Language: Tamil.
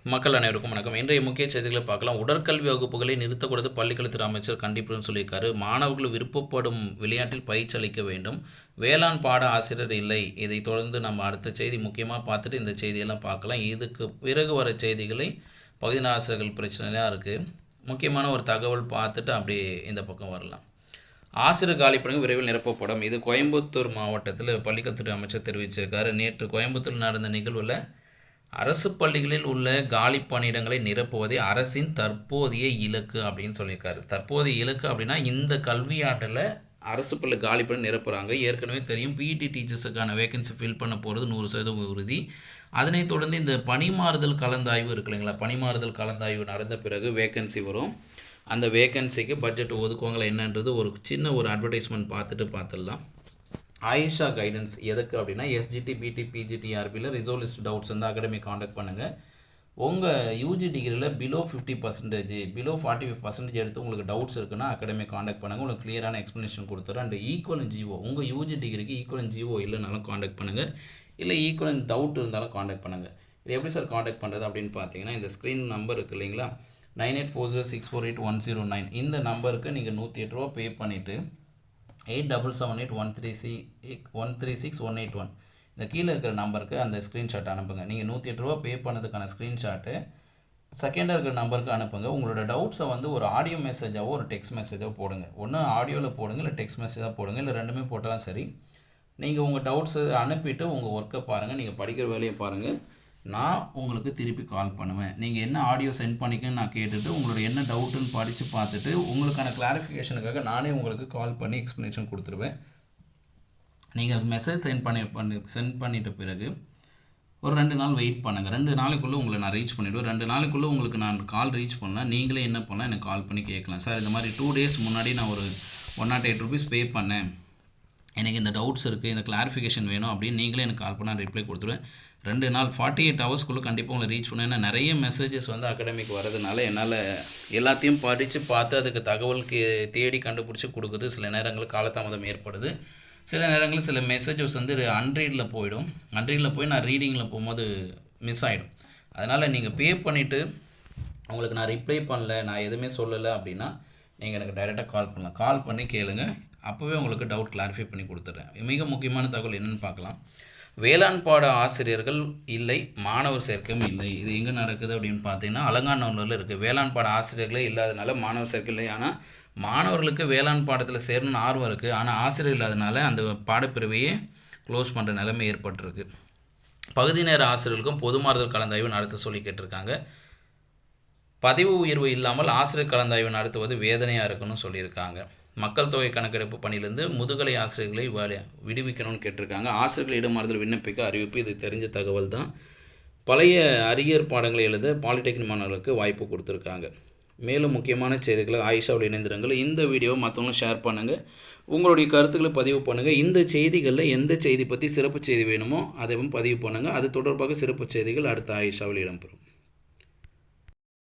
மக்கள் அனைவருக்கும் வணக்கம். இன்றைய முக்கிய செய்திகளை பார்க்கலாம். உடற்கல்வி வகுப்புகளை நிறுத்தக்கூடாது பள்ளிக்கல்வித்துறை அமைச்சர் கண்டிப்புன்னு சொல்லியிருக்காரு. மாணவர்கள் விருப்பப்படும் விளையாட்டில் பயிற்சி அளிக்க வேண்டும். வேளாண் பாட ஆசிரியர் இல்லை. இதை தொடர்ந்து நம்ம அடுத்த செய்தி முக்கியமாக பார்த்துட்டு இந்த செய்தியெல்லாம் பார்க்கலாம். இதுக்கு பிறகு வர செய்திகளை பகுதி ஆசிரியர்கள் பிரச்சனையாக இருக்குது. முக்கியமான ஒரு தகவல் பார்த்துட்டு அப்படியே இந்த பக்கம் வரலாம். ஆசிரியர் காலிப்பணிகள் விரைவில் நிரப்பப்படும். இது கோயம்புத்தூர் மாவட்டத்தில் பள்ளிக்கல்வித்துறை அமைச்சர் தெரிவிச்சிருக்காரு. நேற்று கோயம்புத்தூர் நடந்த நிகழ்வில் அரசு பள்ளிகளில் உள்ள காலி பணியிடங்களை நிரப்புவதே அரசின் தற்போதைய இலக்கு அப்படின்னு சொல்லியிருக்காரு. தற்போதைய இலக்கு அப்படின்னா இந்த கல்வியாண்டில் அரசு பள்ளி காலி பண்ணி நிரப்புகிறாங்க. ஏற்கனவே தெரியும் பிஇடி டீச்சர்ஸுக்கான வேகன்சி ஃபில் பண்ண போகிறது 100% உறுதி. அதனைத் தொடர்ந்து இந்த பணிமாறுதல் கலந்தாய்வு இருக்கு இல்லைங்களா, பணிமாறுதல் கலந்தாய்வு நடந்த பிறகு வேகன்சி வரும். அந்த வேகன்சிக்கு பட்ஜெட் ஒதுக்குவாங்களா என்னன்றது ஒரு சின்ன ஒரு அட்வர்டைஸ்மெண்ட் பார்த்துடலாம். ஆயிஷா கைடன்ஸ் எதுக்கு அப்படின்னா எஸ்ஜிடி பிடி பிஜிடிஆர்பியில் ரிசர்வ் லிஸ்ட் டவுட்ஸ் வந்து அகாடமிக் காண்டாக்ட் பண்ணுங்கள். உங்கள் யூஜி டிகிரியில் பிலோ 50%, பிலோ 45% எடுத்து உங்களுக்கு டவுட்ஸ் இருக்குன்னா அகாடமிக் காண்டாக்ட் பண்ணுங்கள். உங்களுக்கு கிளியரான எக்ஸ்ப்ளனேஷன் கொடுத்துறேன். அண்ட் ஈக்குவலன் ஜிஓ உங்கள் யூஜி டிகிரிக்கு ஈக்குவலன் ஜிஓ இல்லைனாலும் காண்டாக்ட் பண்ணுங்கள். இல்லை ஈக்குவலன் டவுட் இருந்தாலும் காண்டாக்ட் பண்ணுங்கள். இது எப்படி சார் காண்டாக்ட் பண்ணுறது அப்படின்னு பார்த்தீங்கன்னா இந்த ஸ்க்ரீன் நம்பர் இருக்குது இல்லைங்களா, 9840648109 இந்த நம்பருக்கு நீங்கள் 108 ரூபா பே பண்ணிவிட்டு 8778136181 இந்த கீழே இருக்கிற நம்பருக்கு அந்த ஸ்க்ரீன்ஷாட் அனுப்புங்க. நீங்கள் 108 ரூபா பே பண்ணதுக்கான ஸ்க்ரீன்ஷாட்டு செகண்டாக இருக்கிற நம்பருக்கு அனுப்புங்க. உங்களோட டவுட்ஸை வந்து ஒரு ஆடியோ மெசேஜாவோ ஒரு டெக்ஸ்ட் மெசேஜாவோ போடுங்க. ஒன்று ஆடியோவில் போடுங்க, இல்லை டெக்ஸ்ட் மெசேஜாக போடுங்க, இல்லை ரெண்டுமே போட்டாலும் சரி. நீங்கள் உங்கள் டவுட்ஸை அனுப்பிட்டு உங்கள் ஒர்க்கை பாருங்கள், நீங்கள் படிக்கிற வேலையை பாருங்கள். நான் உங்களுக்கு திருப்பி கால் பண்ணுவேன். நீங்கள் என்ன ஆடியோ சென்ட் பண்ணிக்கன்னு நான் கேட்டுட்டு உங்களோட என்ன டவுட்டுன்னு படித்து பார்த்துட்டு உங்களுக்கான கிளாரிஃபிகேஷனுக்காக நானே உங்களுக்கு கால் பண்ணி எக்ஸ்ப்ளனேஷன் கொடுத்துருவேன். நீங்கள் மெசேஜ் சென்ட் பண்ணிட்ட பிறகு ஒரு 2 நாள் வெயிட் பண்ணுங்கள். 2 நாளைக்குள்ளே உங்களை நான் ரீச் பண்ணிவிடுவேன். 2 நாளைக்குள்ளே உங்களுக்கு நான் கால் ரீச் பண்ணால் நீங்களே என்ன பண்ணலாம், எனக்கு கால் பண்ணி கேட்கலாம். சார் இந்த மாதிரி 2 days முன்னாடி நான் ஒரு 108 rupees பே பண்ணேன், எனக்கு இந்த டவுட்ஸ் இருக்குது, இந்த கிளாரிஃபிகேஷன் வேணும் அப்படின்னு நீங்களே எனக்கு கால் பண்ணால் ரிப்ளை கொடுத்துருவேன். 2 நாள் 48 ஹவர்ஸ்க்குள்ளே கண்டிப்பாக உங்களை ரீச் பண்ணேன். ஏன்னா நிறைய மெசேஜஸ் வந்து அகாடமிக் வரதுனால என்னால் எல்லாத்தையும் படித்து பார்த்து அதுக்கு தகவலுக்கு தேடி கண்டுபிடிச்சி கொடுக்குது. சில நேரங்களில் காலதாமதம் ஏற்படுது. சில நேரங்களில் சில மெசேஜஸ் வந்து அன்ரீடில் போயிடும். அன்ரீடில் போய் நான் ரீடிங்கில் போகும்போது மிஸ் ஆகிடும். அதனால் நீங்கள் பே பண்ணிவிட்டு உங்களுக்கு நான் ரிப்ளை பண்ணல, நான் எதுவுமே சொல்லலை அப்படின்னா நீங்கள் எனக்கு டைரெக்டாக கால் பண்ணலாம். கால் பண்ணி கேளுங்க, அப்போவே உங்களுக்கு டவுட் கிளாரிஃபை பண்ணி கொடுத்துட்றேன். மிக முக்கியமான தகவல் என்னென்னு பார்க்கலாம். வேளாண் பாட ஆசிரியர்கள் இல்லை, மாணவர் சேர்க்கையும் இல்லை. இது எங்கே நடக்குது அப்படின்னு பார்த்தீங்கன்னா அலங்காநல்லூரில் இருக்குது. வேளாண் பாட ஆசிரியர்களே இல்லாதனால மாணவர் சேர்க்கை இல்லை. ஆனால் மாணவர்களுக்கு வேளாண் பாடத்தில் சேரணும்னு ஆர்வம் இருக்குது, ஆனால் ஆசிரியர் இல்லாதனால அந்த பாடப்பிரிவையே க்ளோஸ் பண்ணுற நிலைமை ஏற்பட்டிருக்கு. பகுதி நேர ஆசிரியர்களுக்கும் பொதுமாறுதல் கலந்தாய்வு நடத்த சொல்லி கேட்டிருக்காங்க. பதிவு உயர்வு இல்லாமல் ஆசிரியர் கலந்தாய்வு நடத்துவது வேதனையாக இருக்குன்னு சொல்லியிருக்காங்க. மக்கள் தொகை கணக்கெடுப்பு பணியிலிருந்து முதுகலை ஆசிரியர்களை விடுவிக்கணும்னு கேட்டிருக்காங்க. ஆசிரியர்கள் இடமாறுதல் விண்ணப்பிக்க அறிவிப்பு. இது தெரிஞ்ச தகவல் தான். பழைய அரியர் பாடங்களை எழுத பாலிடெக்னிக் மாணவர்களுக்கு வாய்ப்பு கொடுத்துருக்காங்க. மேலும் முக்கியமான செய்திகளை ஆயிஷாவில் இணைந்திருங்கள். இந்த வீடியோவை மற்றவங்களும் ஷேர் பண்ணுங்கள், உங்களுடைய கருத்துக்களை பதிவு பண்ணுங்கள். இந்த செய்திகளில் எந்த செய்தி பற்றி சிறப்பு செய்தி வேணுமோ அதை பதிவு பண்ணுங்கள். அது தொடர்பாக சிறப்பு செய்திகள் அடுத்த ஆயிஷாவில் இடம்பெறும்.